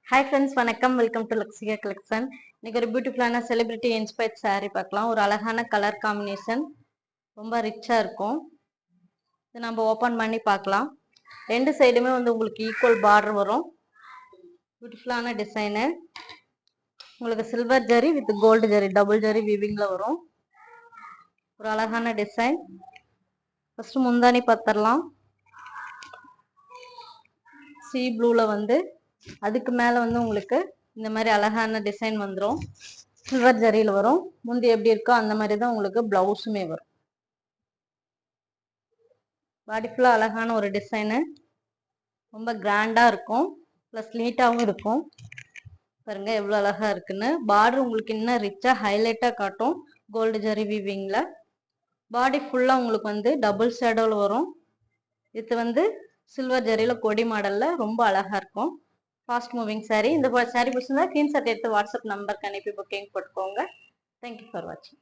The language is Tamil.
ஹாய் ஃப்ரெண்ட்ஸ், வணக்கம். Welcome to Laksika collection. இன்னைக்கு ஒரு பியூட்டிஃபுல்லான செலிபிரிட்டி இன்ஸ்பயர்ட் saree பார்க்கலாம். ஒரு அழகான கலர் காம்பினேஷன், ரொம்ப ரிச்சா இருக்கும். இது நம்ம ஓப்பன் பண்ணி பார்க்கலாம். ரெண்டு சைடுமே வந்து உங்களுக்கு ஈக்குவல் பார்டர் வரும். பியூட்டிஃபுல்லான டிசைனு. உங்களுக்கு silver zari with gold zari, double zari வீவிங்ல வரும். ஒரு அழகான டிசைன். ஃபர்ஸ்ட் முந்தானி பார்த்துடலாம். சி ப்ளூல வந்து அதுக்கு மேல வந்து உங்களுக்கு இந்த மாதிரி அழகான டிசைன் வந்துடும். சில்வர் ஜரியில வரும். முந்தி எப்படி இருக்கோ அந்த மாதிரி தான் உங்களுக்கு பிளவுஸுமே வரும். பாடி ஃபுல்லா அழகான ஒரு டிசைனு, ரொம்ப கிராண்டா இருக்கும். பிளஸ் நீட்டாகவும் இருக்கும். பாருங்க எவ்வளவு அழகா இருக்குன்னு. பார்டர் உங்களுக்கு இன்னும் ரிச்சா ஹைலைட்டா காட்டும். கோல்டு ஜரி வீவிங்ல பாடி ஃபுல்லா உங்களுக்கு வந்து டபுள் ஷேடோல வரும். இது வந்து சில்வர் ஜரியில கொடி மாடல்ல ரொம்ப அழகா இருக்கும். Fast moving saree. இந்த saree பிடிச்சிருந்தா ஸ்கிரீன்ஷாட் எடுத்து வாட்ஸ்அப் நம்பருக்கு அனுப்பி புக்கிங் போட்டுக்கோங்க. தேங்க்யூ ஃபார் வாட்சிங்.